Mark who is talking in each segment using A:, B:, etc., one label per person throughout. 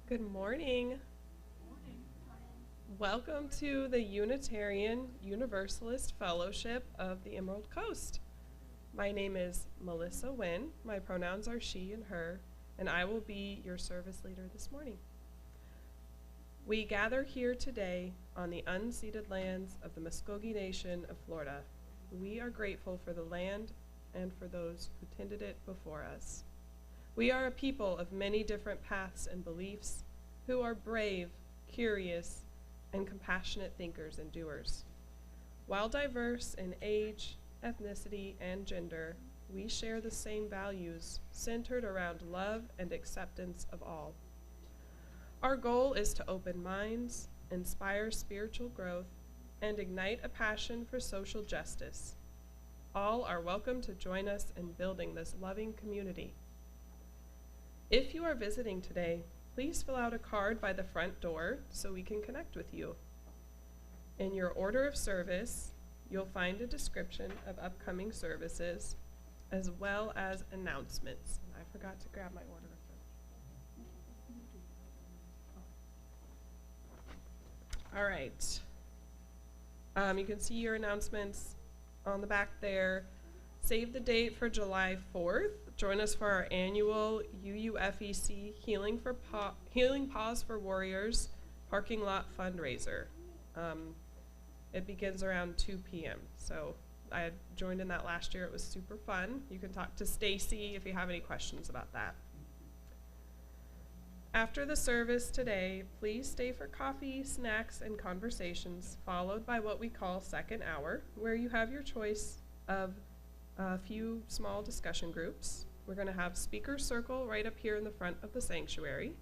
A: Good morning. Welcome to the Unitarian Universalist Fellowship of the Emerald Coast. My name is Melissa Wynn. My pronouns are she and her, and I will be your service leader this morning. We gather here today on the unceded lands of the Muskogee Nation of Florida. We are grateful for the land and for those who tended it before us. We are a people of many different paths and beliefs who are brave, curious, and compassionate thinkers and doers. While diverse in age, ethnicity, and gender, we share the same values centered around love and acceptance of all. Our goal is to open minds, inspire spiritual growth, and ignite a passion for social justice. All are welcome to join us in building this loving community. If you are visiting today, please fill out a card by the front door so we can connect with you. In your order of service, you'll find a description of upcoming services as well as announcements. I forgot to grab my order of service. All right. You can see your announcements on the back there. Save the date for July 4th. Join us for our annual UUFEC Healing Paws for Warriors parking lot fundraiser. It begins around 2 p.m. So I had joined in that last year. It was super fun. You can talk to Stacy if you have any questions about that. After the service today, please stay for coffee, snacks, and conversations, followed by what we call second hour, where you have your choice of a few small discussion groups. We're going to have speaker circle right up here in the front of the sanctuary.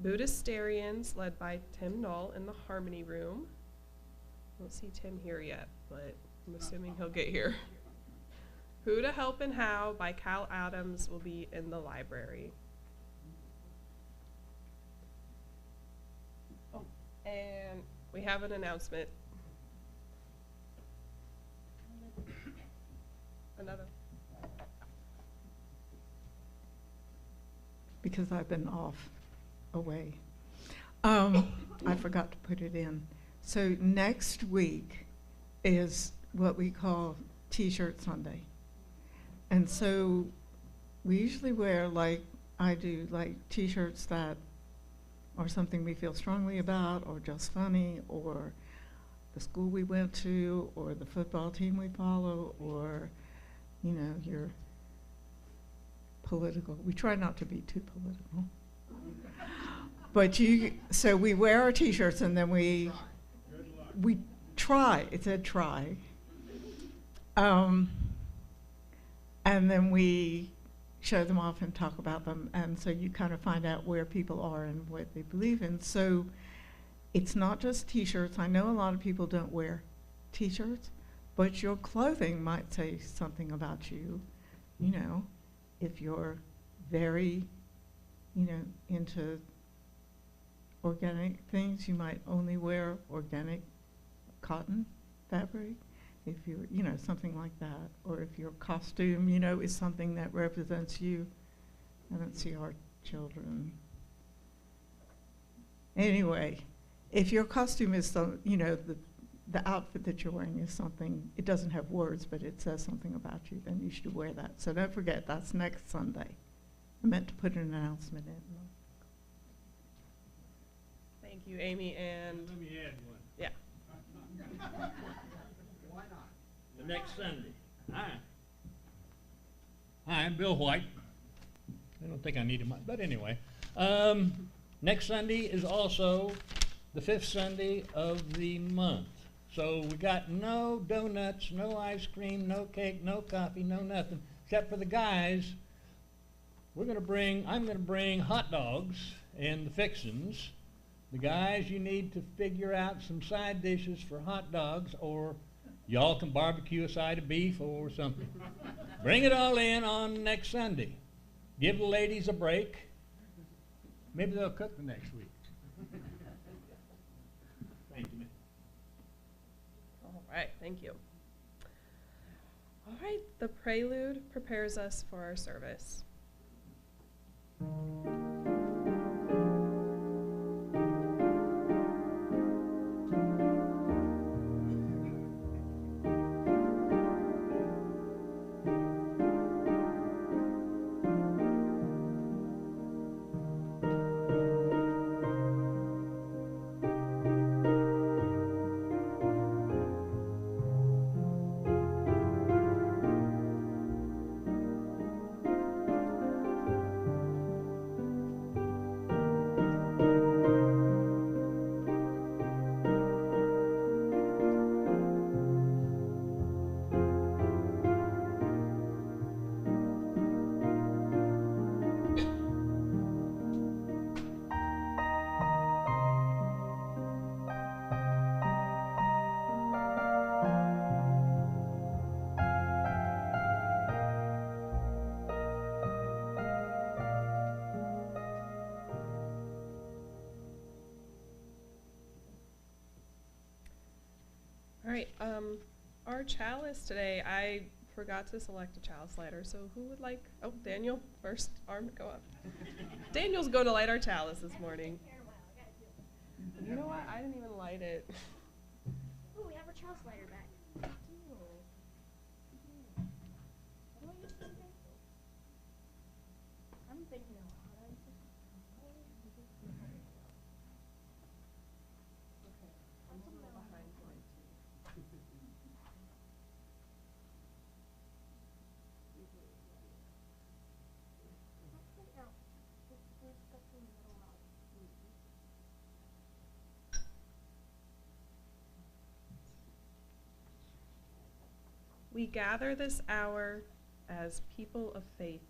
A: Buddhisterians led by Tim Null in the Harmony Room. I don't see Tim here yet, but I'm assuming he'll get here. Who to Help and How by Cal Adams will be in the library. Oh, and we have an announcement. Another.
B: Because I've been away. I forgot to put it in. So next week is what we call T-shirt Sunday. And so we usually wear, like I do, like T-shirts that are something we feel strongly about, or just funny, or the school we went to, or the football team we follow, or you know, your political. We try not to be too political. But so we wear our T-shirts and then we try, it said try. And then we show them off and talk about them. And so you kind of find out where people are and what they believe in. So it's not just T-shirts. I know a lot of people don't wear T-shirts, but your clothing might say something about you. You know, if you're very, you know, into organic things, you might only wear organic cotton fabric. If you're, you know, something like that. Or if your costume, you know, is something that represents you. I don't see our children. Anyway, if your costume is, some, you know, the outfit that you're wearing is something, it doesn't have words, but it says something about you, then you should wear that. So don't forget, that's next Sunday. I meant to put an announcement in.
A: Thank you, Amy, and
C: Let me add one.
A: yeah.
C: Why not? The next Sunday. Hi, I'm Bill White. I don't think I need a mic, but anyway. Next Sunday is also the 5th Sunday of the month. So we got no donuts, no ice cream, no cake, no coffee, no nothing, except for the guys. I'm gonna bring hot dogs and the fixins. The guys, you need to figure out some side dishes for hot dogs, or y'all can barbecue a side of beef or something. Bring it all in on next Sunday. Give the ladies a break. Maybe they'll cook the next week. Thank you.
A: All right, thank you. All right, the prelude prepares us for our service. All right, our chalice today, I forgot to select a chalice lighter, so who would like, oh, Daniel, first arm to go up. Daniel's going to light our chalice this morning. You know what, I didn't even light it.
D: Oh, we have our chalice lighter back. I'm thinking a lot.
A: I'm a little behind mine too. We gather this hour as people of faith,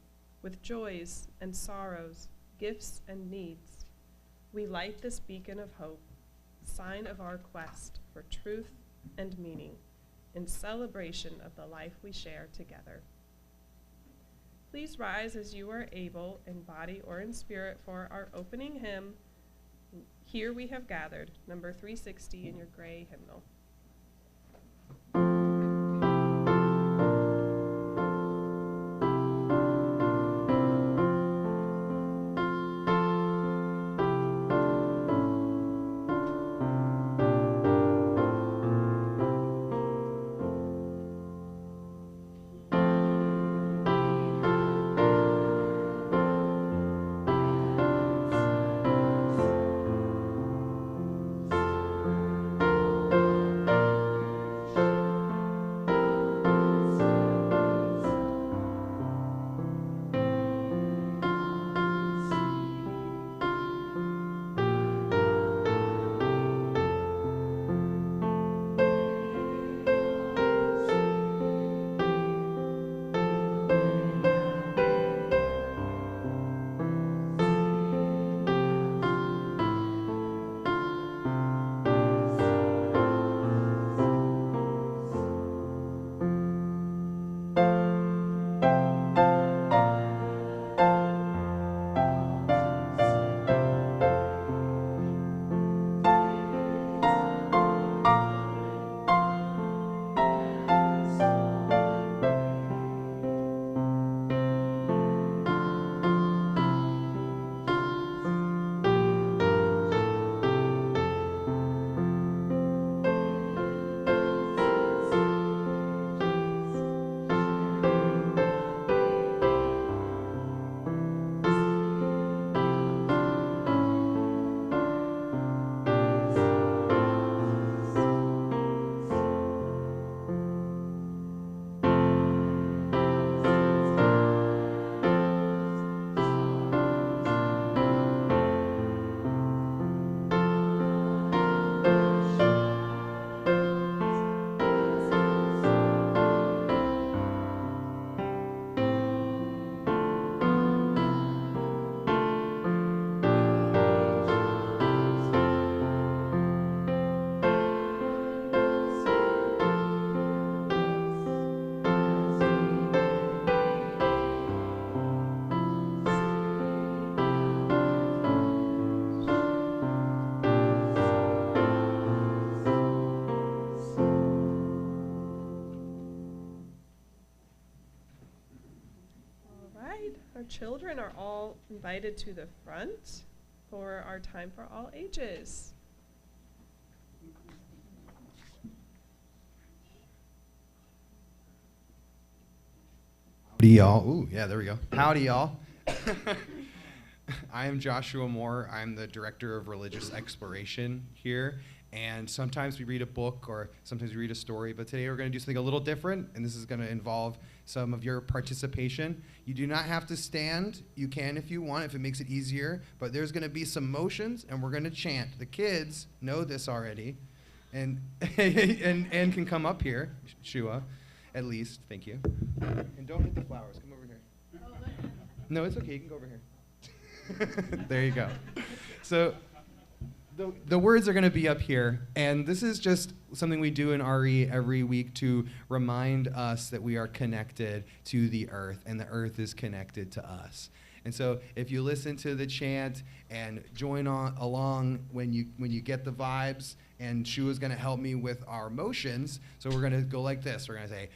A: with joys and sorrows, gifts and needs. We light this beacon of hope, sign of our quest for truth and meaning, in celebration of the life we share together. Please rise as you are able, in body or in spirit, for our opening hymn, Here We Have Gathered, number 360 in your gray hymnal. Our children are all invited to the front for our time for all ages.
E: Howdy, y'all. Ooh, yeah, there we go. Howdy, y'all. I am Joshua Moore. I'm the Director of Religious Exploration here. And sometimes we read a book or sometimes we read a story, but today we're going to do something a little different, and this is going to involve some of your participation. You do not have to stand. You can if you want, if it makes it easier, but there's going to be some motions, and we're going to chant. The kids know this already, and and can come up here, Shua, at least. Thank you. And don't hit the flowers. Come over here. No, it's okay. You can go over here. There you go. So the words are going to be up here, and this is just something we do in RE every week to remind us that we are connected to the earth, and the earth is connected to us. And so if you listen to the chant and join along when you get the vibes, And Shu is going to help me with our motions. So we're going to go like this. We're going to say,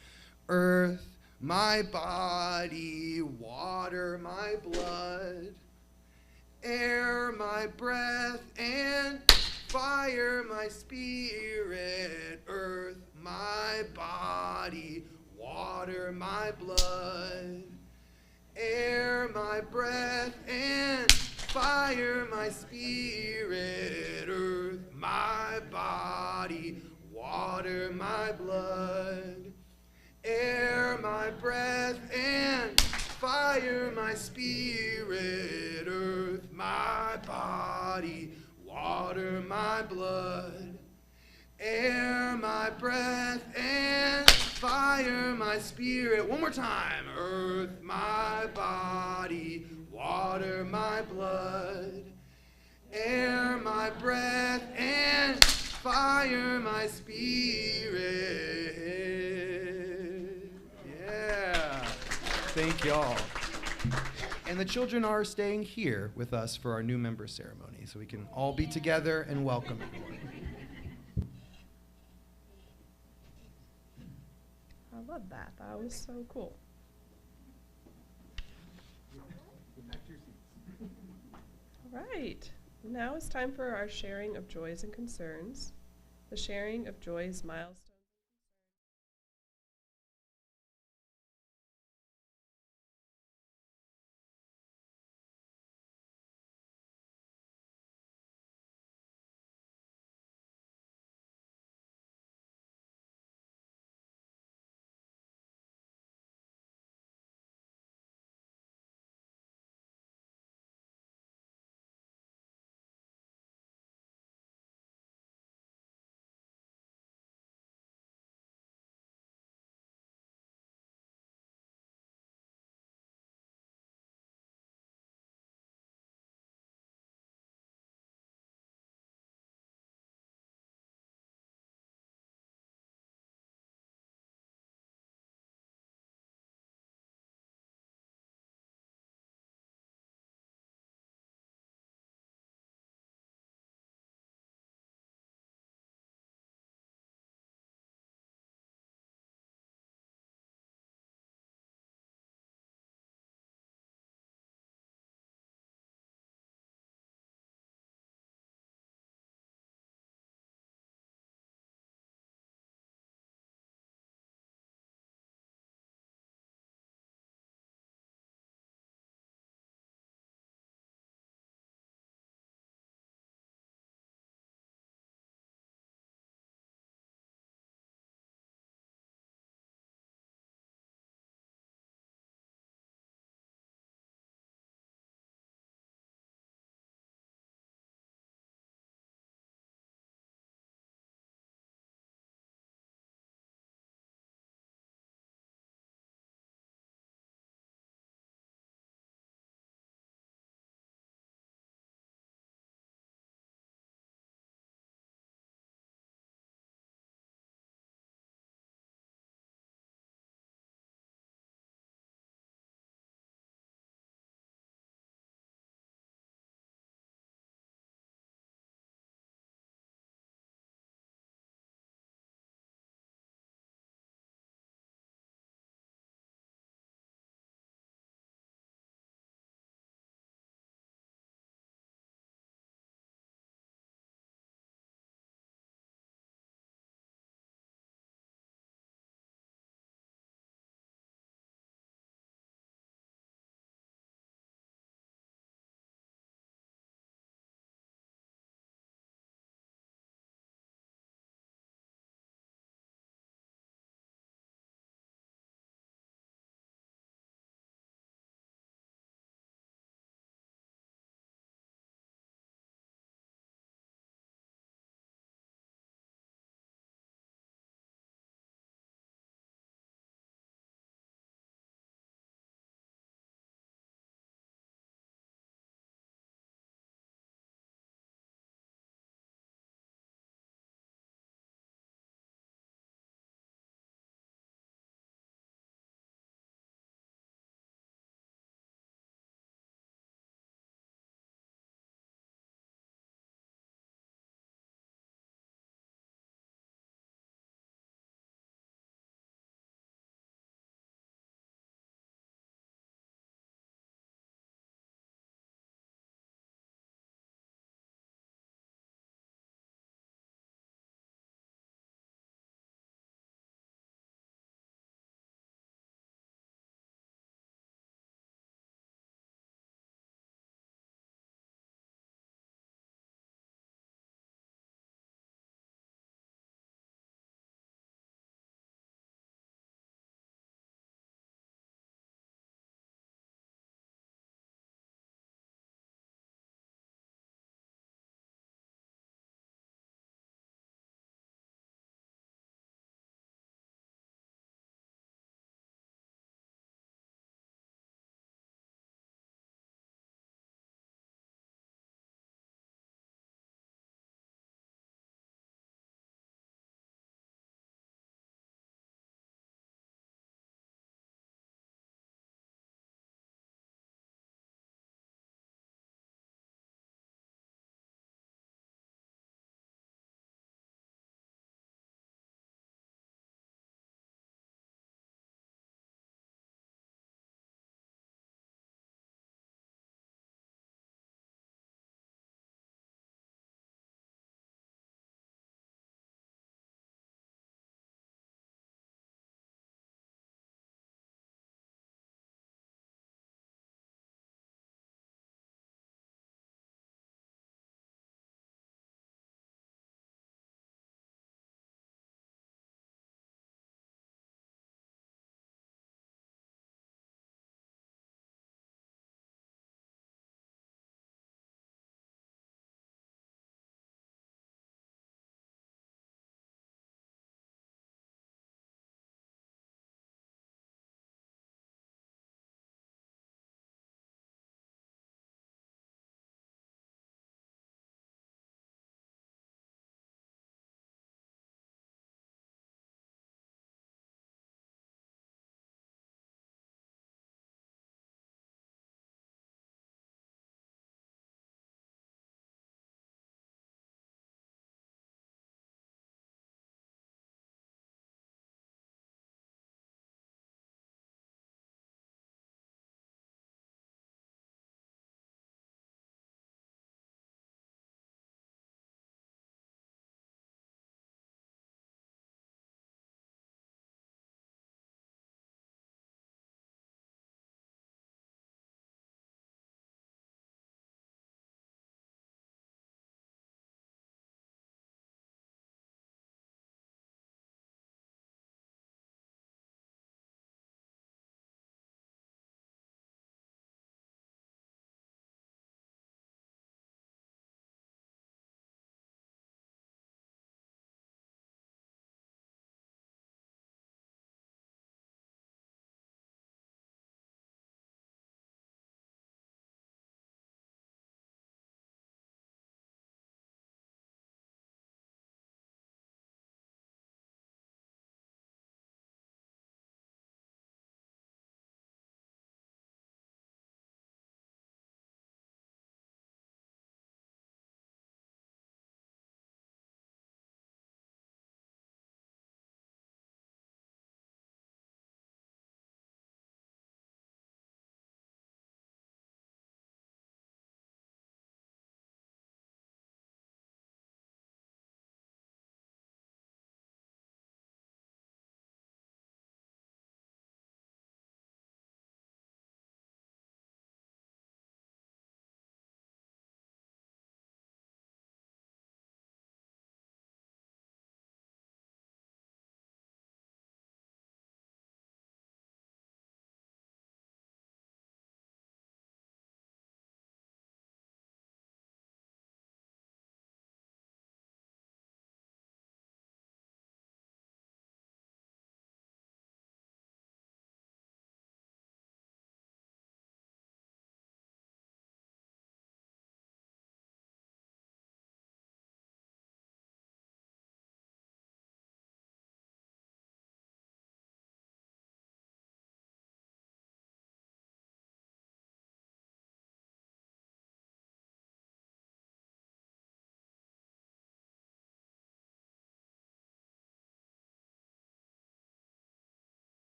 E: earth, my body, water, my blood, air, my breath, and fire, my spirit. Earth, my body, water, my blood, air, my breath, and fire, my spirit. Earth, my body, water, my blood, air, my breath, and fire, my spirit. Earth, my body, water, my blood, air, my breath, and fire, my spirit. One more time. Earth, my body, water, my blood, air, my breath, and fire, my spirit. Yeah. Thank y'all. And the children are staying here with us for our new member ceremony, so we can all be together and welcome everyone.
A: I love that. That was so cool. All right. Now it's time for our sharing of joys and concerns. The sharing of joys, milestones.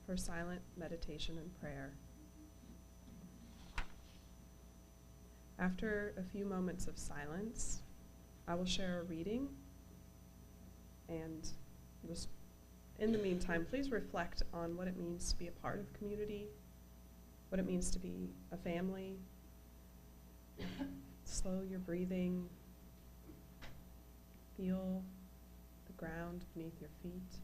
A: for silent meditation and prayer. After a few moments of silence, I will share a reading, and just in the meantime, please reflect on what it means to be a part of community, what it means to be a family. Slow your breathing. Feel the ground beneath your feet.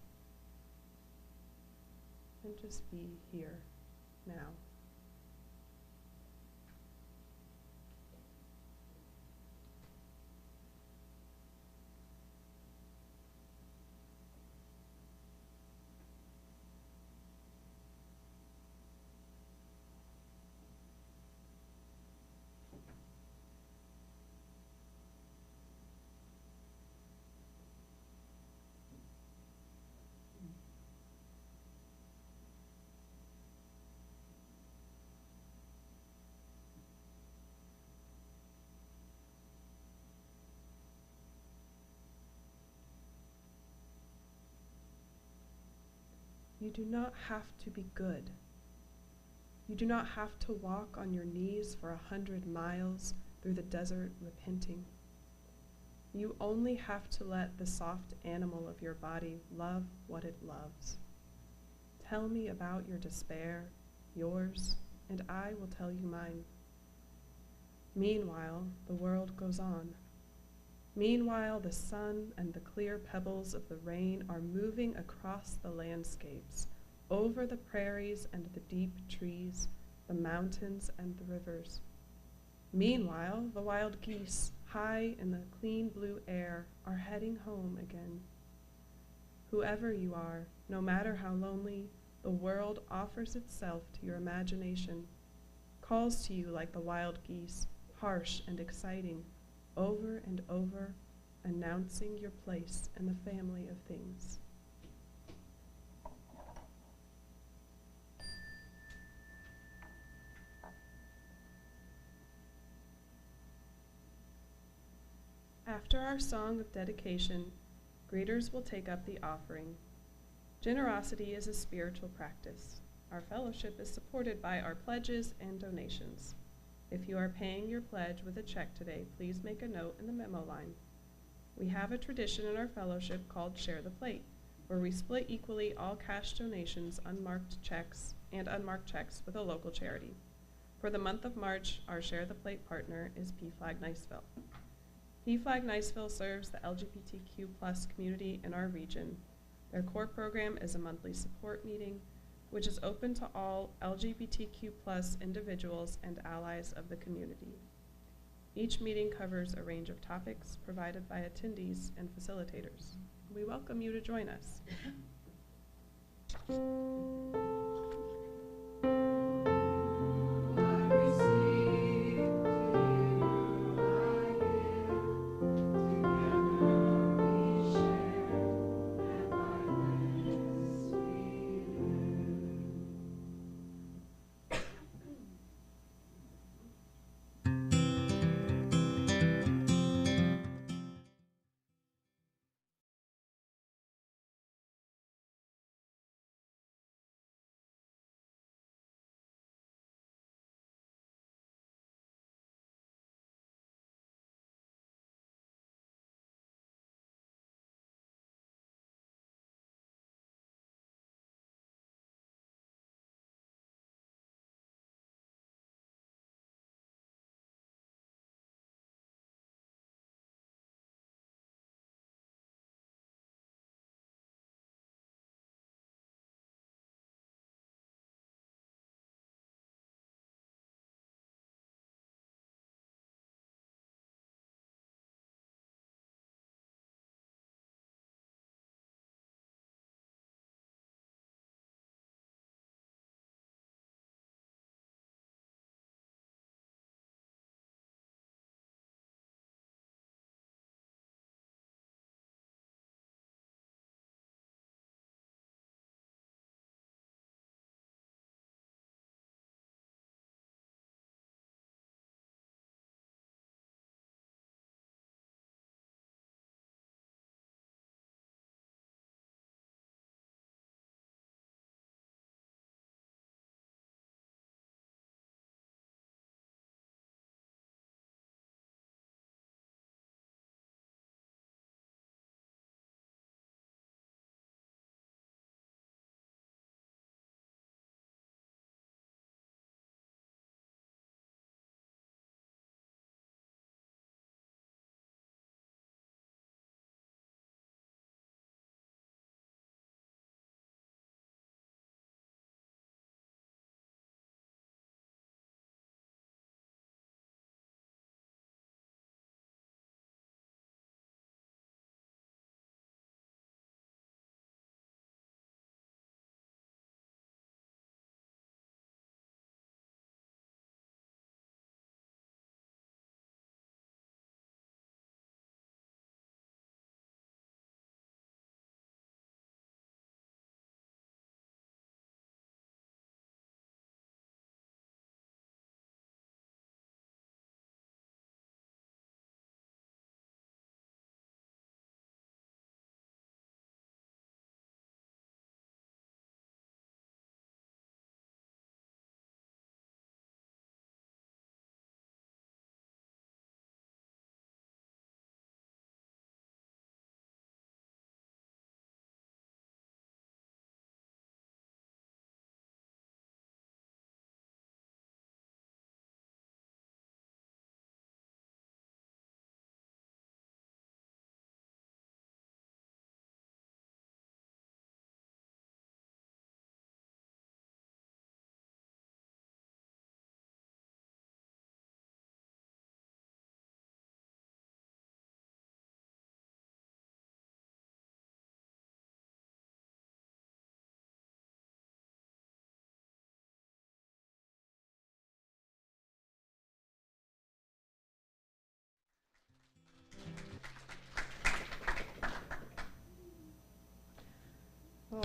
A: And just be here now. You do not have to be good. You do not have to walk on your knees for 100 miles through the desert repenting. You only have to let the soft animal of your body love what it loves. Tell me about your despair, yours, and I will tell you mine. Meanwhile, the world goes on. Meanwhile, the sun and the clear pebbles of the rain are moving across the landscapes, over the prairies and the deep trees, the mountains and the rivers. Meanwhile, the wild geese, high in the clean blue air, are heading home again. Whoever you are, no matter how lonely, the world offers itself to your imagination, calls to you like the wild geese, harsh and exciting, over and over, announcing your place in the family of things. After our song of dedication, greeters will take up the offering. Generosity is a spiritual practice. Our fellowship is supported by our pledges and donations. If you are paying your pledge with a check today, please make a note in the memo line. We have a tradition in our fellowship called Share the Plate, where we split equally all cash donations, unmarked checks, and unmarked checks with a local charity. For the month of March, our Share the Plate partner is PFLAG Niceville. PFLAG Niceville serves the LGBTQ+ community in our region. Their core program is a monthly support meeting, which is open to all LGBTQ+ individuals and allies of the community. Each meeting covers a range of topics provided by attendees and facilitators. We welcome you to join us.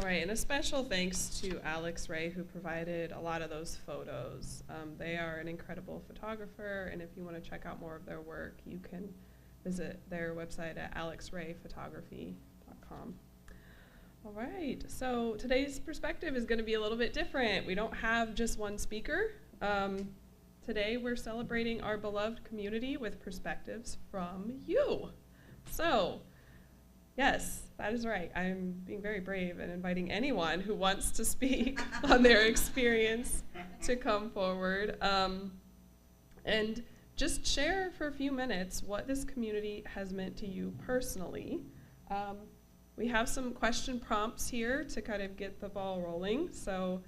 A: right, and a special thanks to Alex Ray, who provided a lot of those photos. They are an incredible photographer, and if you want to check out more of their work, you can visit their website at alexrayphotography.com. All right, so today's perspective is going to be a little bit different. We don't have just one speaker. Today we're celebrating our beloved community with perspectives from you. So, yes, that is right. I'm being very brave and inviting anyone who wants to speak on their experience to come forward and just share for a few minutes what this community has meant to you personally. We have some question prompts here to kind of get the ball rolling. So,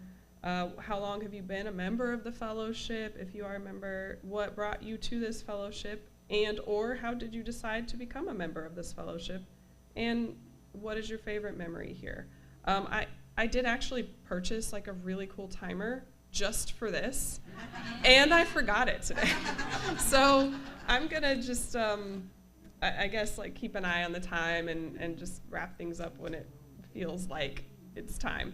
A: how long have you been a member of the fellowship? If you are a member, what brought you to this fellowship? And or how did you decide to become a member of this fellowship? And what is your favorite memory here? I did actually purchase like a really cool timer just for this, and I forgot it today. So I'm gonna just, I guess, like keep an eye on the time and just wrap things up when it feels like it's time.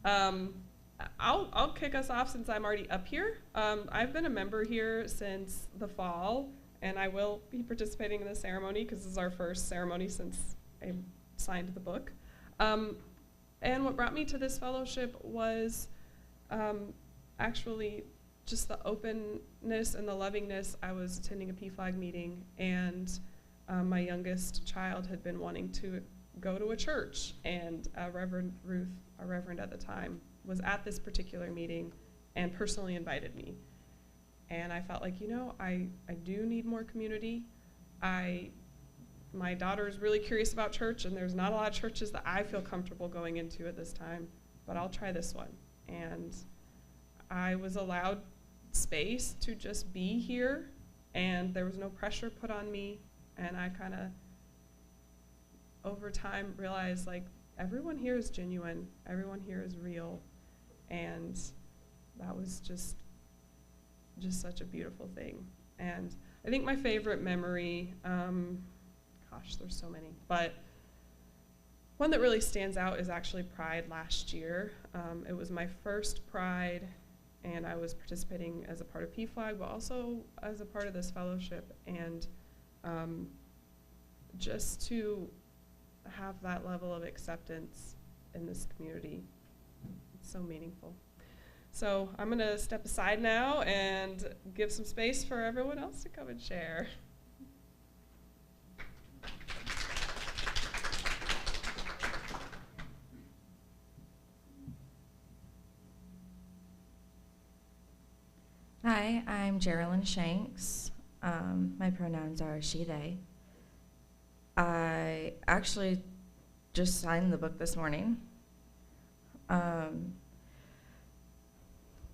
A: I'll kick us off since I'm already up here. I've been a member here since the fall, and I will be participating in the ceremony because this is our first ceremony since I signed the book. And what brought me to this fellowship was actually just the openness and the lovingness. I was attending a PFLAG meeting, and my youngest child had been wanting to go to a church, and Reverend Ruth, our reverend at the time, was at this particular meeting and personally invited me. And I felt like, you know, I do need more community. My daughter is really curious about church, and there's not a lot of churches that I feel comfortable going into at this time, but I'll try this one. And I was allowed space to just be here, and there was no pressure put on me, and I kind of, over time, realized, like, everyone here is genuine, everyone here is real, and that was just such a beautiful thing. And I think my favorite memory, gosh, there's so many, but one that really stands out is actually Pride last year. It was my first Pride, and I was participating as a part of PFLAG, but also as a part of this fellowship, and just to have that level of acceptance in this community, it's so meaningful. So I'm going to step aside now and give some space for everyone else to come and share.
F: Hi, I'm Geraldine Shanks. My pronouns are she, they. I actually just signed the book this morning.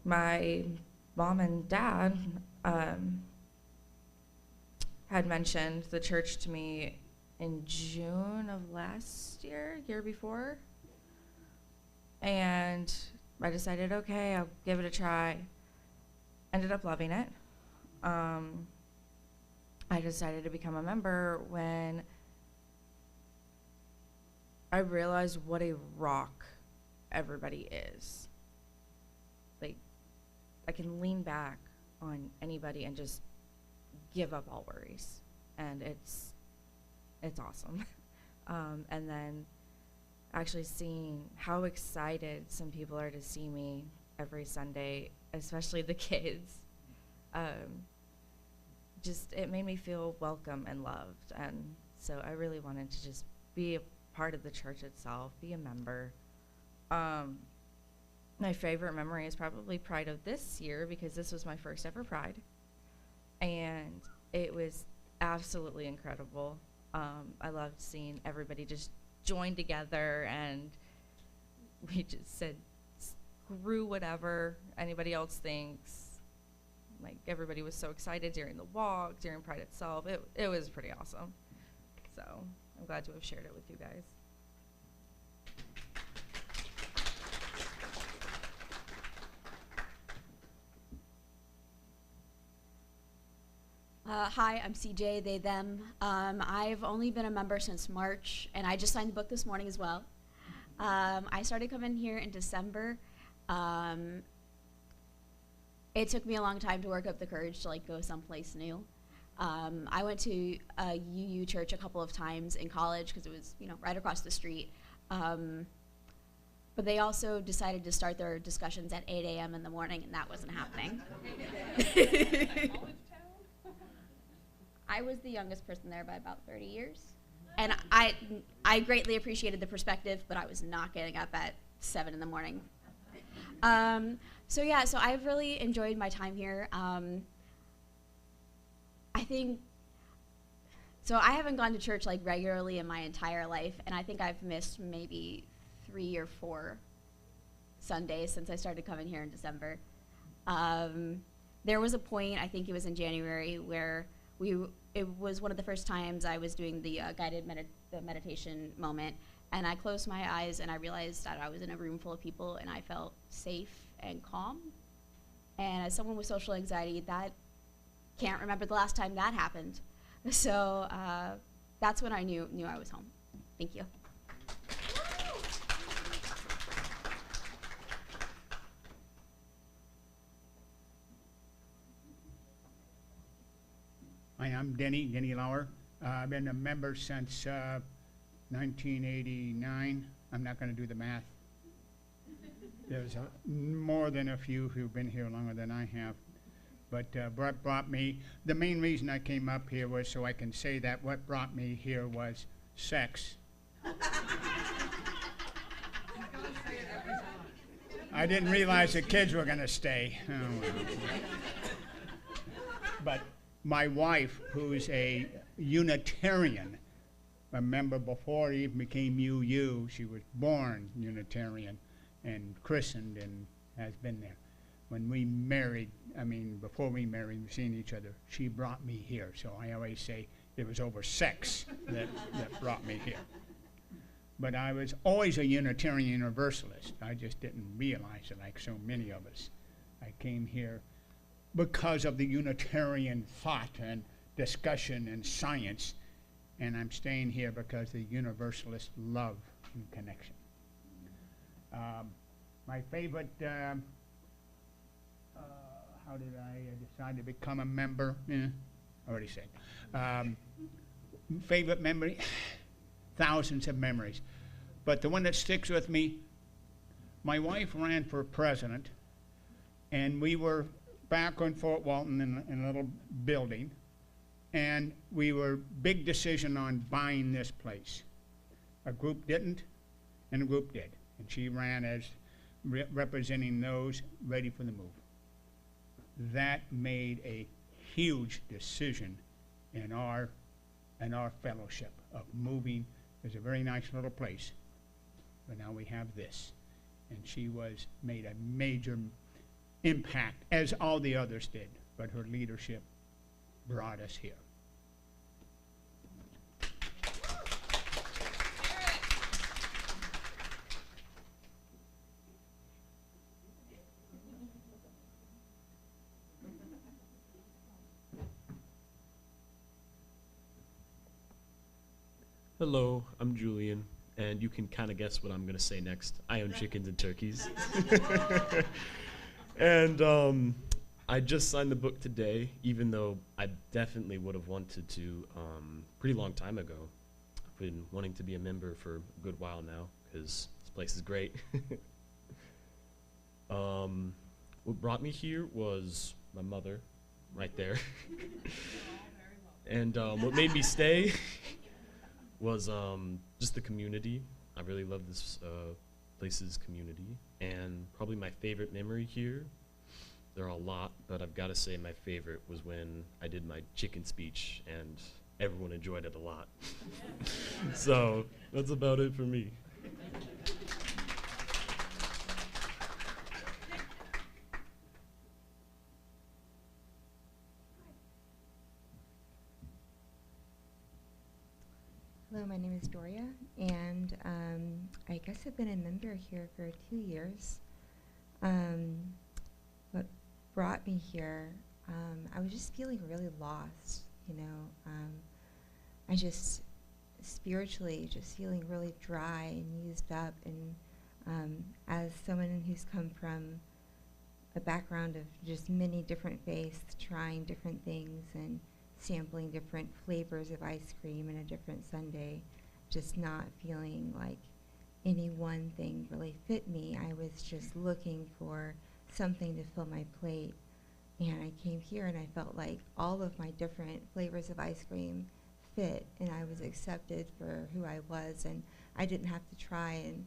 F: My mom and dad had mentioned the church to me in June of last year before. And I decided, okay, I'll give it a try. Ended up loving it. I decided to become a member when I realized what a rock everybody is. Like, I can lean back on anybody and just give up all worries, and it's awesome. And then actually seeing how excited some people are to see me every Sunday, especially the kids, just it made me feel welcome and loved, and so I really wanted to just be a part of the church itself, be a member. My favorite memory is probably Pride of this year, because this was my first ever Pride, and it was absolutely incredible. I loved seeing everybody just join together, and we just said, screw whatever anybody else thinks. Like, everybody was so excited during the walk, during Pride itself. It was pretty awesome. So I'm glad to have shared it with you guys.
G: Hi, I'm CJ, they, them. I've only been a member since March, and I just signed the book this morning as well. I started coming here in December. It took me a long time to work up the courage to like go someplace new. I went to a UU church a couple of times in college because it was, right across the street. But they also decided to start their discussions at 8 a.m. in the morning, and that wasn't happening. I was the youngest person there by about 30 years. And I greatly appreciated the perspective, but I was not getting up at 7 in the morning. So I've really enjoyed my time here. I haven't gone to church like regularly in my entire life, and I think I've missed maybe 3 or 4 Sundays since I started coming here in December. There was a point, I think it was in January, where it was one of the first times I was doing the guided meditation moment, and I closed my eyes and I realized that I was in a room full of people and I felt safe and calm. And as someone with social anxiety, that can't remember the last time that happened. So that's when I knew I was home. Thank you.
H: Hi, I'm Denny Lauer. I've been a member since 1989. I'm not going to do the math. There's more than a few who've been here longer than I have. But what brought me, the main reason I came up here was so I can say that what brought me here was sex. I didn't realize the kids were going to stay. Oh, well. But my wife, who's a Unitarian, a member before he even became UU, she was born Unitarian and christened and has been there. When we married, before we married, we seen each other, she brought me here. So I always say it was over sex that brought me here. But I was always a Unitarian Universalist. I just didn't realize it like so many of us. I came here because of the Unitarian thought and discussion and science, and I'm staying here because the Universalist love and connection. My favorite, how did I decide to become a member? I already said. Favorite memory? Thousands of memories. But the one that sticks with me, my wife ran for president, and we were back on Fort Walton in a little building, and we were big decision on buying this place. A group didn't, and a group did. And she ran as representing those ready for the move. That made a huge decision in our fellowship of moving. It's a very nice little place, but now we have this. And she made a major impact, as all the others did, but her leadership brought us here.
I: Hello, I'm Julian, and you can kind of guess what I'm going to say next. I own chickens and turkeys. And I just signed the book today, even though I definitely would have wanted to pretty long time ago. I've been wanting to be a member for a good while now, because this place is great. What brought me here was my mother, right there. And what made me stay was just the community. I really love this place's community, and probably my favorite memory here, there are a lot, but I've got to say my favorite was when I did my chicken speech, and everyone enjoyed it a lot. So that's about it for me.
J: Hello, my name is Doria, and I guess I've been a member here for 2 years. What brought me here, I was just feeling really lost, I just spiritually just feeling really dry and used up. And as someone who's come from a background of just many different faiths, trying different things and sampling different flavors of ice cream in a different sundae, just not feeling like any one thing really fit me. I was just looking for something to fill my plate. And I came here and I felt like all of my different flavors of ice cream fit, and I was accepted for who I was, and I didn't have to try and,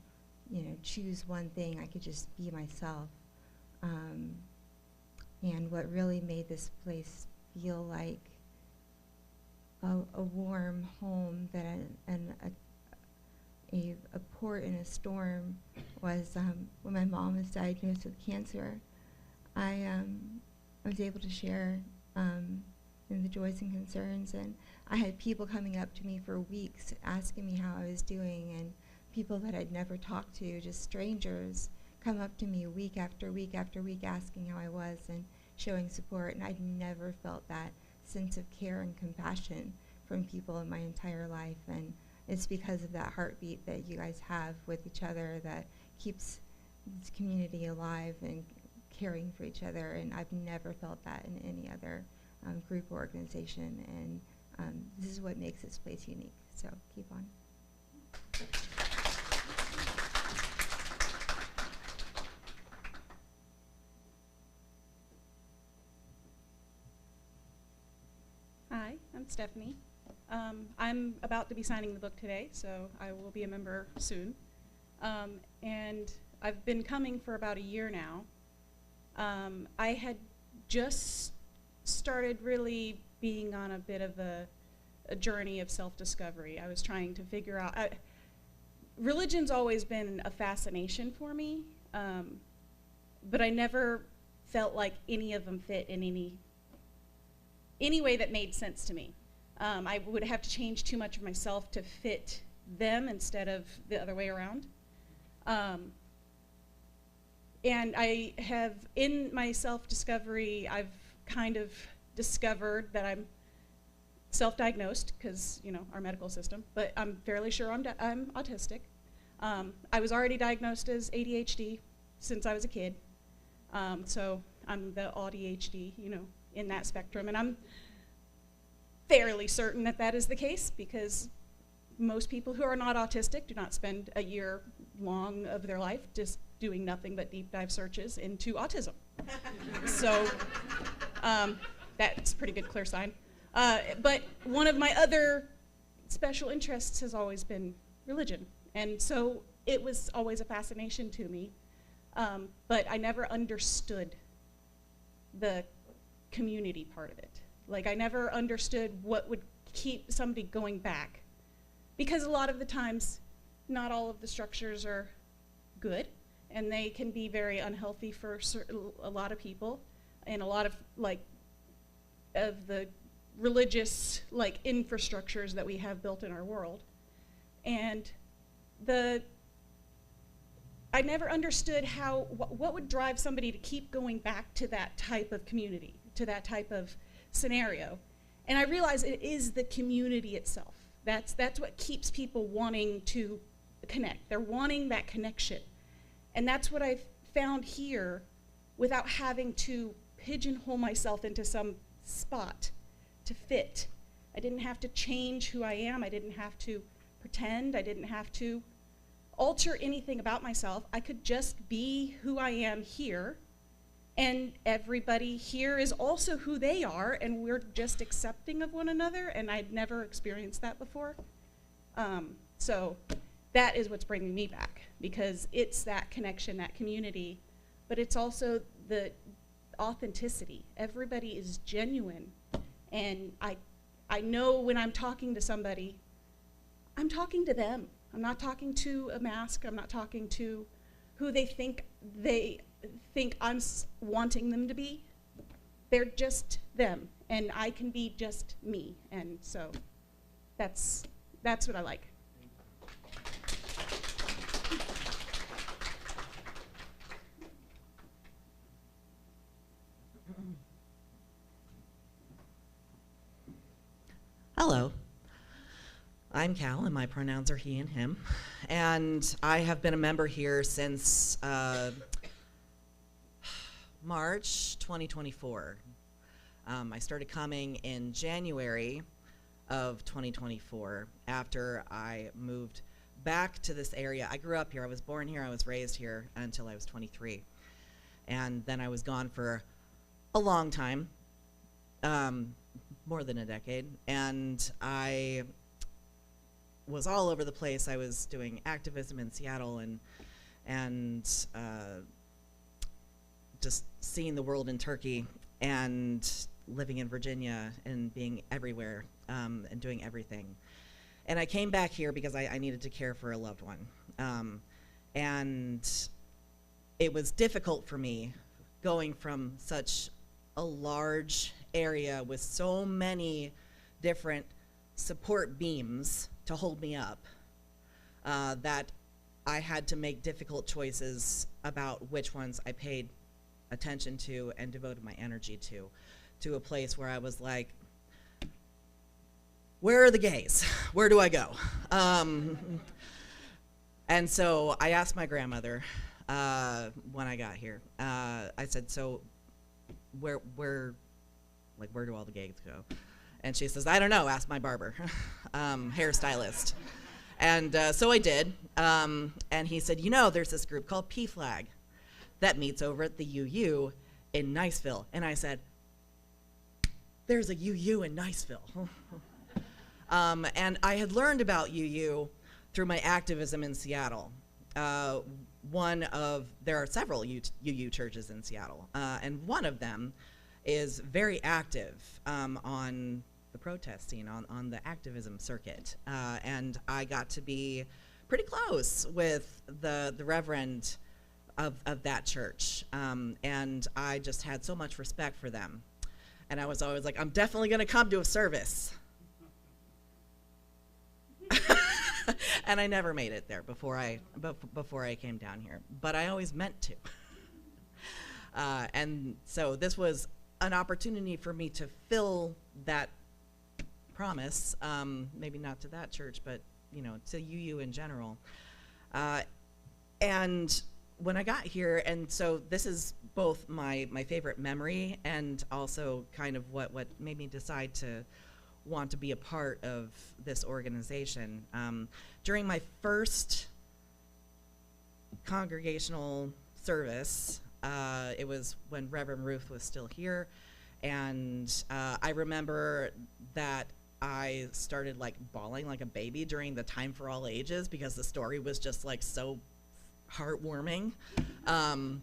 J: choose one thing. I could just be myself. And what really made this place feel like a warm home and a port in a storm was when my mom was diagnosed with cancer. I was able to share in the joys and concerns, and I had people coming up to me for weeks asking me how I was doing, and people that I'd never talked to, just strangers, come up to me week after week after week asking how I was and showing support, and I'd never felt that sense of care and compassion from people in my entire life. And it's because of that heartbeat that you guys have with each other that keeps this community alive and caring for each other, and I've never felt that in any other group or organization, and this is what makes this place unique. So keep on.
K: Hi, I'm Stephanie. I'm about to be signing the book today, so I will be a member soon. And I've been coming for about a year now. I had just started really being on a bit of a journey of self-discovery. I was trying to figure out, religion's always been a fascination for me, but I never felt like any of them fit in any way that made sense to me. I would have to change too much of myself to fit them instead of the other way around. And I have, in my self-discovery, I've kind of discovered that I'm self-diagnosed, because, our medical system, but I'm fairly sure I'm autistic. I was already diagnosed as ADHD since I was a kid. So I'm the ADHD, in that spectrum, and I'm fairly certain that that is the case, because most people who are not autistic do not spend a year long of their life just doing nothing but deep dive searches into autism. So that's a pretty good clear sign. But one of my other special interests has always been religion, and so it was always a fascination to me, but I never understood the community part of it. Like, I never understood what would keep somebody going back, because a lot of the times not all of the structures are good, and they can be very unhealthy for a lot of people, and a lot of the religious infrastructures that we have built in our world. And I never understood what would drive somebody to keep going back to that type of community, to that type of scenario. And I realize it is the community itself. That's what keeps people wanting to connect. They're wanting that connection. And that's what I've found here, without having to pigeonhole myself into some spot to fit. I didn't have to change who I am. I didn't have to pretend. I didn't have to alter anything about myself. I could just be who I am here, and everybody here is also who they are, and we're just accepting of one another, and I'd never experienced that before. So that is what's bringing me back, because it's that connection, that community, but it's also the authenticity. Everybody is genuine, and I know when I'm talking to somebody, I'm talking to them. I'm not talking to a mask. I'm not talking to who they think I'm wanting them to be. They're just them, and I can be just me, and so that's what I like.
L: Hello. I'm Cal, and my pronouns are he and him. And I have been a member here since March 2024. I started coming in January of 2024 after I moved back to this area. I grew up here. I was born here. I was raised here until I was 23. And then I was gone for a long time, more than a decade. And I was all over the place. I was doing activism in Seattle and just seeing the world in Turkey and living in Virginia and being everywhere and doing everything. And I came back here because I needed to care for a loved one. And it was difficult for me going from such a large area with so many different support beams to hold me up that I had to make difficult choices about which ones I paid attention to and devoted my energy to a place where I was like, where are the gays? Where do I go? And so I asked my grandmother when I got here. I said, so where do all the gays go? And she says, I don't know, ask my barber, hairstylist. And so I did. And he said, you know, there's this group called PFLAG that meets over at the UU in Niceville. And I said, there's a UU in Niceville. And I had learned about UU through my activism in Seattle. There are several UU churches in Seattle, and one of them is very active on the protest scene, on the activism circuit. And I got to be pretty close with the reverend of that church. And I just had so much respect for them. And I was always like, I'm definitely gonna come to a service. And I never made it there before I came down here, but I always meant to. And so this was an opportunity for me to fill that promise, maybe not to that church, but to UU in general. And when I got here, and so this is both my favorite memory and also kind of what made me decide to want to be a part of this organization. During my first congregational service, it was when Reverend Ruth was still here, and I remember that I started like bawling like a baby during the Time for All Ages because the story was just like so heartwarming and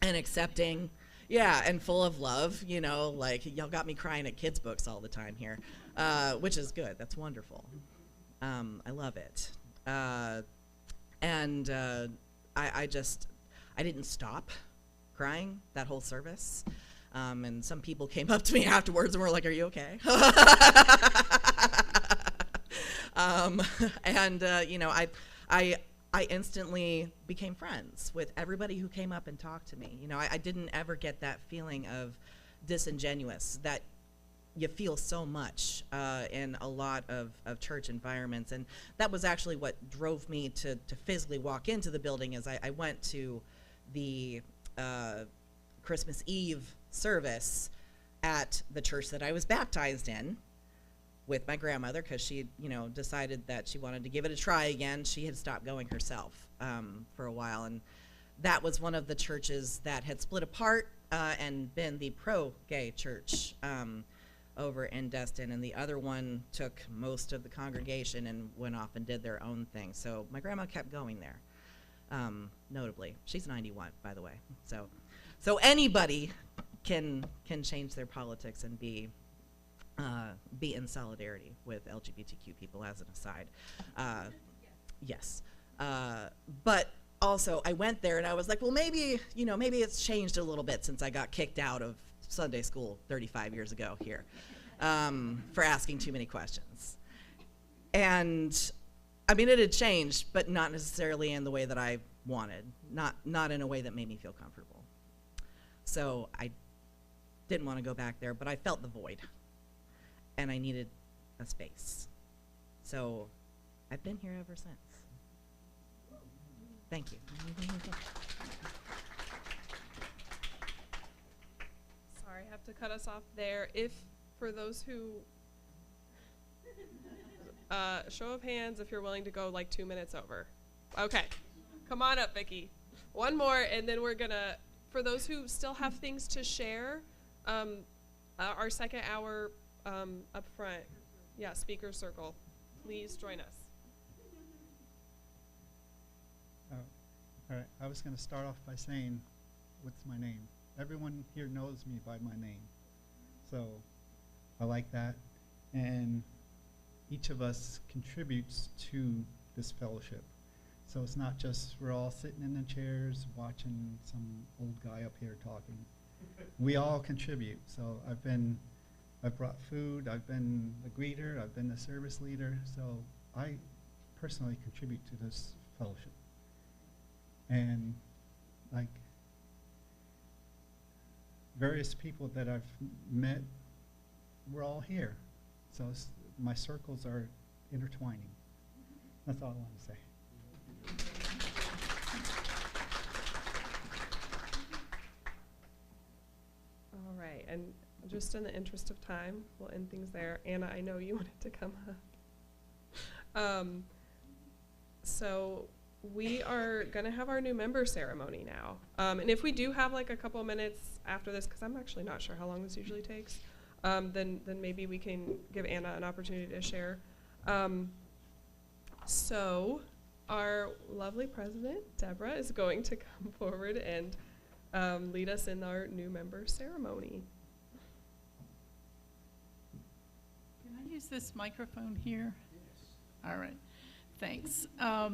L: accepting. Yeah, and full of love, like y'all got me crying at kids' books all the time here, which is good. That's wonderful. I love it. And I didn't stop crying that whole service. And some people came up to me afterwards and were like, are you okay? I instantly became friends with everybody who came up and talked to me. I didn't ever get that feeling of disingenuous that you feel so much in a lot of church environments. And that was actually what drove me to physically walk into the building. As I went to the Christmas Eve service at the church that I was baptized in with my grandmother, because she decided that she wanted to give it a try again. She had stopped going herself for a while, and that was one of the churches that had split apart and been the pro-gay church over in Destin, and the other one took most of the congregation and went off and did their own thing. So my grandma kept going there, notably. She's 91, by the way. So anybody can change their politics and be in solidarity with LGBTQ people, as an aside. Yes. But also, I went there and I was like, well, maybe it's changed a little bit since I got kicked out of Sunday school 35 years ago here for asking too many questions. And I mean, it had changed, but not necessarily in the way that I wanted, not in a way that made me feel comfortable. So I didn't want to go back there, but I felt the void, and I needed a space. So I've been here ever since. Thank you.
A: Sorry, I have to cut us off there. If, for those who, show of hands if you're willing to go like 2 minutes over. Okay, come on up, Vicki. One more, and then we're gonna, for those who still have things to share, our second hour up front, yeah, speaker circle, please join us.
M: All right, I was going to start off by saying, what's my name? Everyone here knows me by my name. So I like that. And each of us contributes to this fellowship. So it's not just we're all sitting in the chairs watching some old guy up here talking. We all contribute. So I've brought food, I've been the greeter, I've been the service leader. So I personally contribute to this fellowship. And like various people that I've met, we're all here. So my circles are intertwining. That's all I want to say.
A: All right, and just in the interest of time, we'll end things there. Anna, I know you wanted to come up. So we are going to have our new member ceremony now. And if we do have like a couple of minutes after this, because I'm actually not sure how long this usually takes, then maybe we can give Anna an opportunity to share. So our lovely president, Deborah, is going to come forward and lead us in our new member ceremony.
N: Can I use this microphone here? Yes. All right. Thanks. I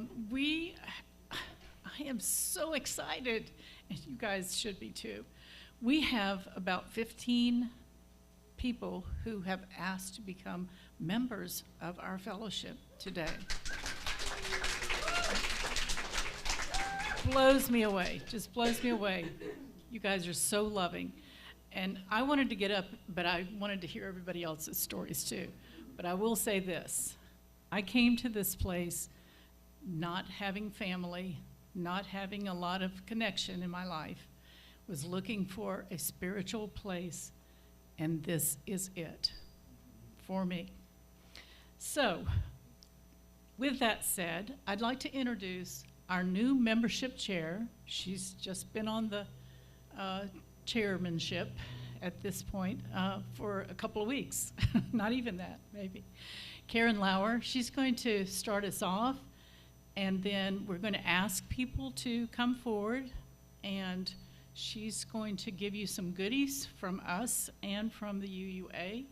N: am so excited, and you guys should be too. We have about 15 people who have asked to become members of our fellowship today. Blows me away, just blows me away. You guys are so loving. And I wanted to get up, but I wanted to hear everybody else's stories too. But I will say this. I came to this place not having family, not having a lot of connection in my life, was looking for a spiritual place, and this is it for me. So, with that said, I'd like to introduce our new membership chair. She's just been on the chairmanship at this point for a couple of weeks, not even that, maybe. Karen Lauer, she's going to start us off, and then we're going to ask people to come forward, and she's going to give you some goodies from us and from the UUA.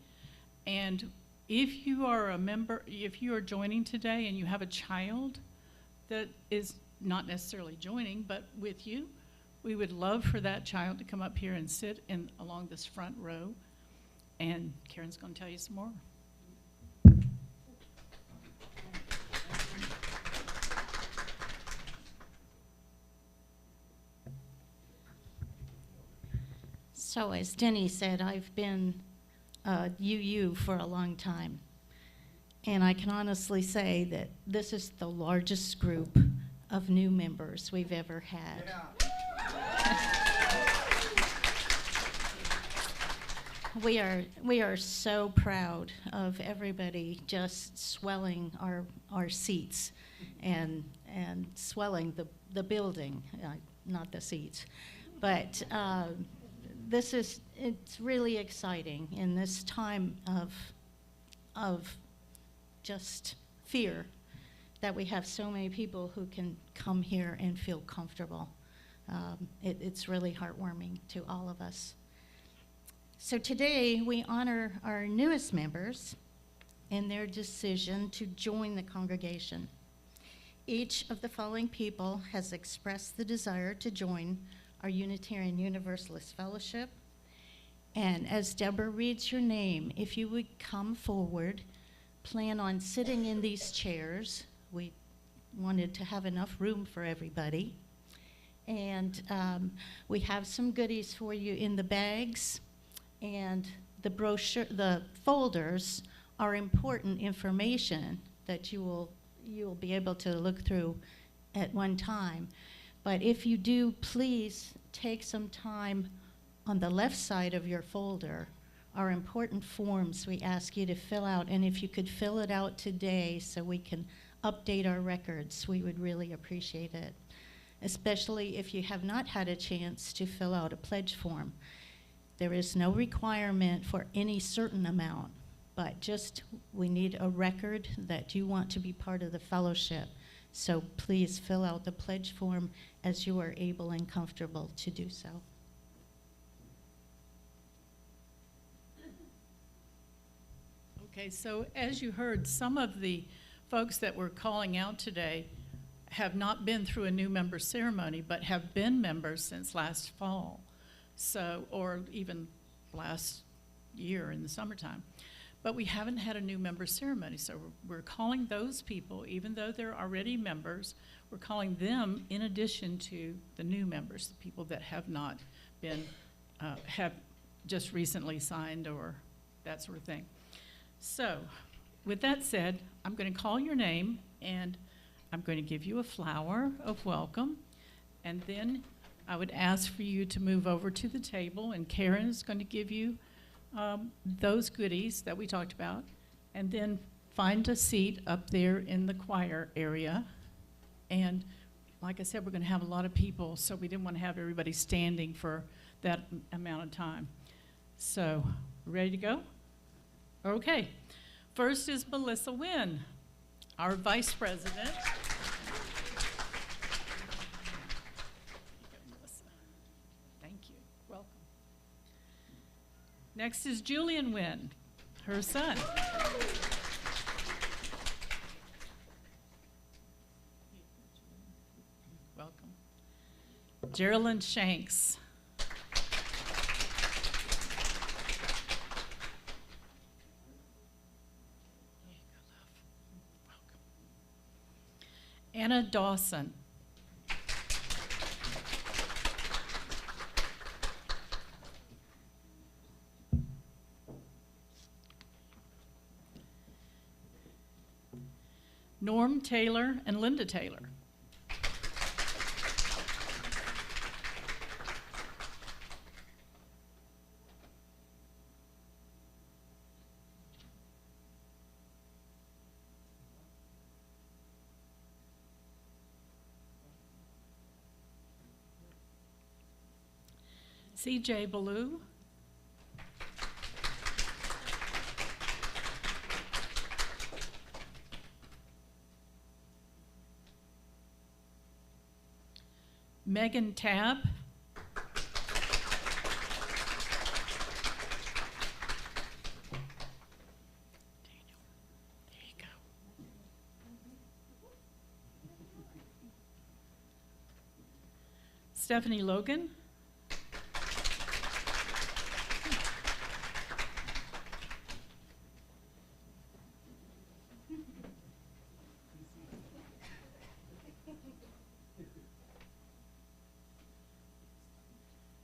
N: And if you are a member, if you are joining today and you have a child that is not necessarily joining, but with you, we would love for that child to come up here and sit along this front row. And Karen's going to tell you some more.
O: So as Denny said, I've been UU for a long time. And I can honestly say that this is the largest group of new members we've ever had. Yeah. We are so proud of everybody just swelling our seats and swelling the building, not the seats. But it's really exciting in this time of just fear that we have so many people who can come here and feel comfortable. It's really heartwarming to all of us. So today we honor our newest members in their decision to join the congregation. Each of the following people has expressed the desire to join our Unitarian Universalist Fellowship. And as Deborah reads your name, if you would come forward, plan on sitting in these chairs. We wanted to have enough room for everybody. And we have some goodies for you in the bags. And the brochure, the folders are important information that you you'll be able to look through at one time. But if you do, please take some time on the left side of your folder, our important forms we ask you to fill out. And if you could fill it out today so we can update our records, we would really appreciate it. Especially if you have not had a chance to fill out a pledge form. There is no requirement for any certain amount, but just we need a record that you want to be part of the fellowship. So please fill out the pledge form as you are able and comfortable to do so.
N: Okay, so as you heard, some of the folks that we're calling out today have not been through a new member ceremony, but have been members since last fall, so, or even last year in the summertime. But we haven't had a new member ceremony, so we're calling those people, even though they're already members, we're calling them in addition to the new members, the people that have not been, have just recently signed or that sort of thing. So, with that said, I'm going to call your name, and I'm going to give you a flower of welcome, and then I would ask for you to move over to the table, and Karen is going to give you those goodies that we talked about, and then find a seat up there in the choir area. And like I said, we're going to have a lot of people, so we didn't want to have everybody standing for that amount of time. So, ready to go? Okay. First is Melissa Wynn, our Vice President. Thank you. Welcome. Next is Julian Wynn, her son. Welcome. Geraldine Shanks. Anna Dawson. Norm Taylor and Linda Taylor. CJ Ballou. Megan Tabb. Stephanie Logan.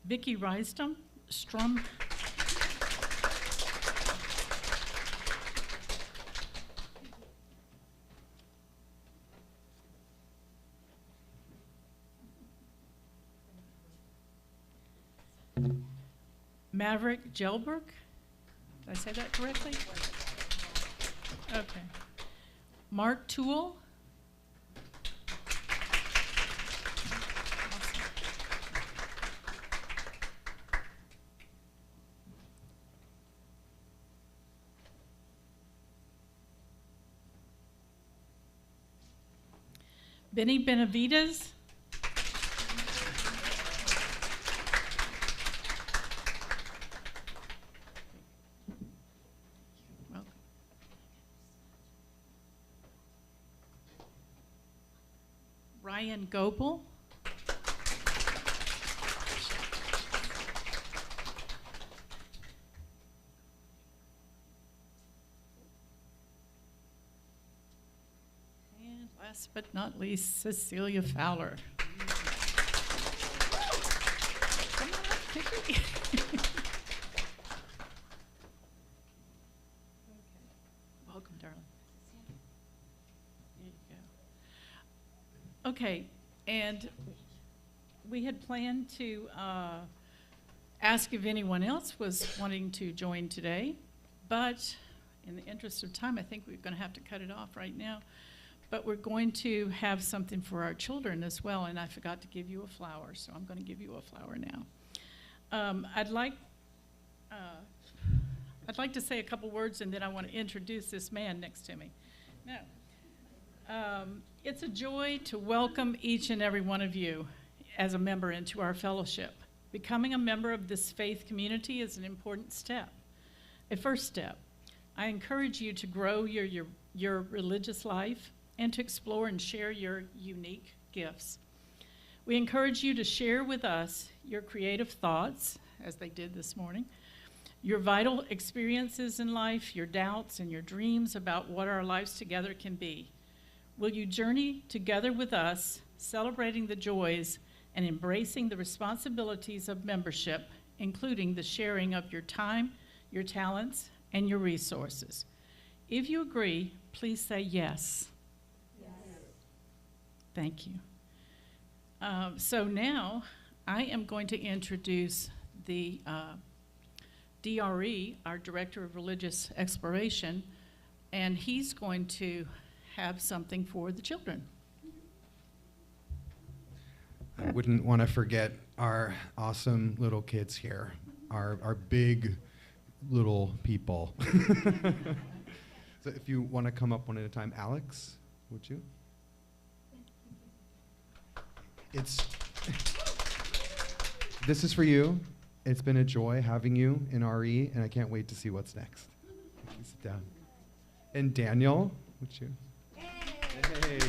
N: Vicki Rystrom. Maverick Gelberg. Did I say that correctly? Okay. Mark Toole. Benny Benavides. Welcome. Ryan Goebel. Last but not least, Cecilia Fowler. Come on up, Vicky. Okay. Welcome, darling. There you go. Okay, and we had planned to ask if anyone else was wanting to join today, but in the interest of time, I think we're going to have to cut it off right now. But we're going to have something for our children as well, and I forgot to give you a flower, so I'm going to give you a flower now. I'd like to say a couple words, and then I want to introduce this man next to me. Now, it's a joy to welcome each and every one of you as a member into our fellowship. Becoming a member of this faith community is an important step, a first step. I encourage you to grow your religious life and to explore and share your unique gifts. We encourage you to share with us your creative thoughts, as they did this morning, your vital experiences in life, your doubts and your dreams about what our lives together can be. Will you journey together with us, celebrating the joys and embracing the responsibilities of membership, including the sharing of your time, your talents, and your resources? If you agree, please say yes. Yes. Thank you. So now I am going to introduce the DRE, our Director of Religious Exploration, and he's going to have something for the children.
E: I wouldn't want to forget our awesome little kids here, our big little people. So if you want to come up one at a time, Alex, would you? This is for you. It's been a joy having you in RE, and I can't wait to see what's next. You sit down. And Daniel, would you? Hey.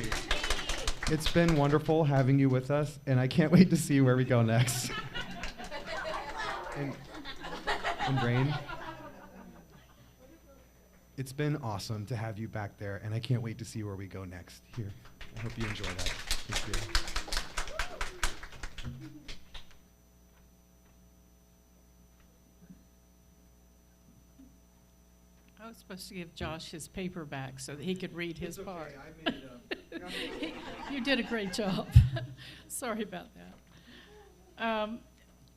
E: It's been wonderful having you with us, and I can't wait to see where we go next. and Brain, it's been awesome to have you back there, and I can't wait to see where we go next. Here, I hope you enjoy that. Thank you.
N: I was supposed to give Josh his paper back so that he could read his part.
E: I made it up.
N: You did a great job. Sorry about that.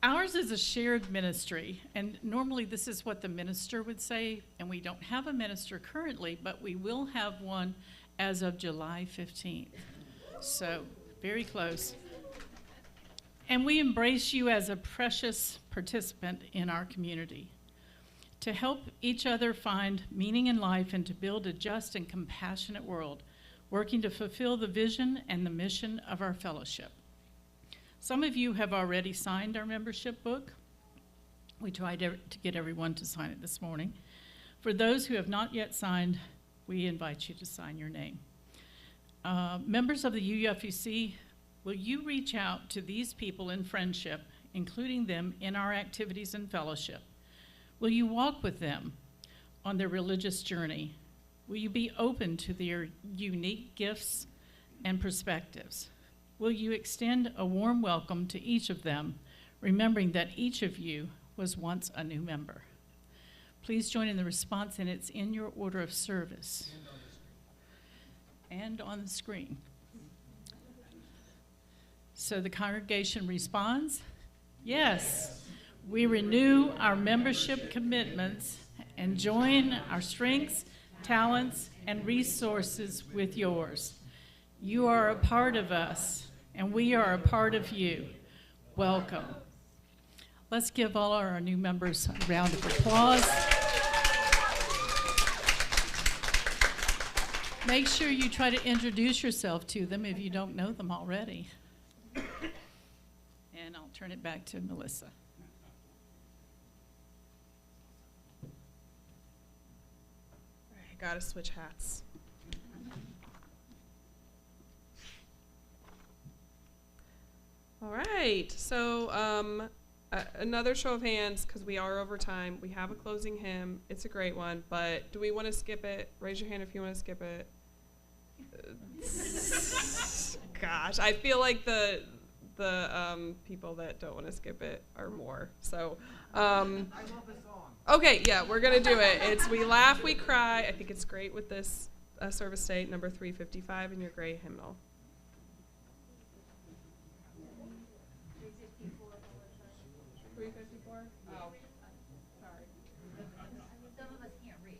N: Ours is a shared ministry, and normally this is what the minister would say, and we don't have a minister currently, but we will have one as of July 15th. So, very close. And we embrace you as a precious participant in our community. To help each other find meaning in life and to build a just and compassionate world, working to fulfill the vision and the mission of our fellowship. Some of you have already signed our membership book. We tried to get everyone to sign it this morning. For those who have not yet signed, we invite you to sign your name. Members of the UFUC, will you reach out to these people in friendship, including them in our activities and fellowship? Will you walk with them on their religious journey? Will you be open to their unique gifts and perspectives? Will you extend a warm welcome to each of them, remembering that each of you was once a new member? Please join in the response, and it's in your order of service. And on the screen. So the congregation responds, yes. We renew our membership commitments and join our strengths, talents, and resources with yours. You are a part of us, and we are a part of you. Welcome. Let's give all our new members a round of applause. Make sure you try to introduce yourself to them if you don't know them already. And I'll turn it back to Melissa.
A: Gotta switch hats. All right, so another show of hands, because we are over time. We have a closing hymn. It's a great one, but do we want to skip it? Raise your hand if you want to skip it. Gosh, I feel like the people that don't want to skip it are more. So,
E: I love the song.
A: Okay, yeah, we're gonna do it. It's We Laugh, We Cry. I think it's great with this service date, number 355 in your gray hymnal. 354? Oh, sorry.
P: Some of us can't read.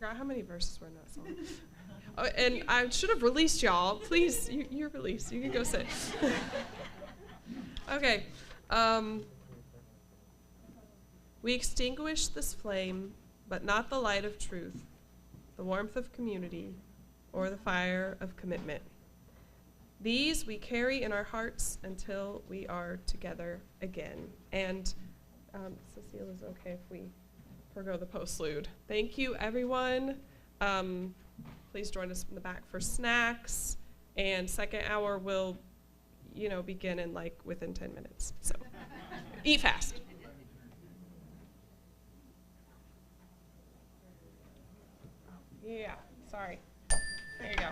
A: forgot how many verses were in that song. Oh, and I should have released y'all. Please, you're released. You can go sit. Okay. We extinguish this flame, but not the light of truth, the warmth of community, or the fire of commitment. These we carry in our hearts until we are together again. And Cecile, is it okay if we forgo the postlude? Thank you, everyone. Please join us in the back for snacks. And second hour will, begin in within 10 minutes. So eat fast. Yeah, sorry. There you go.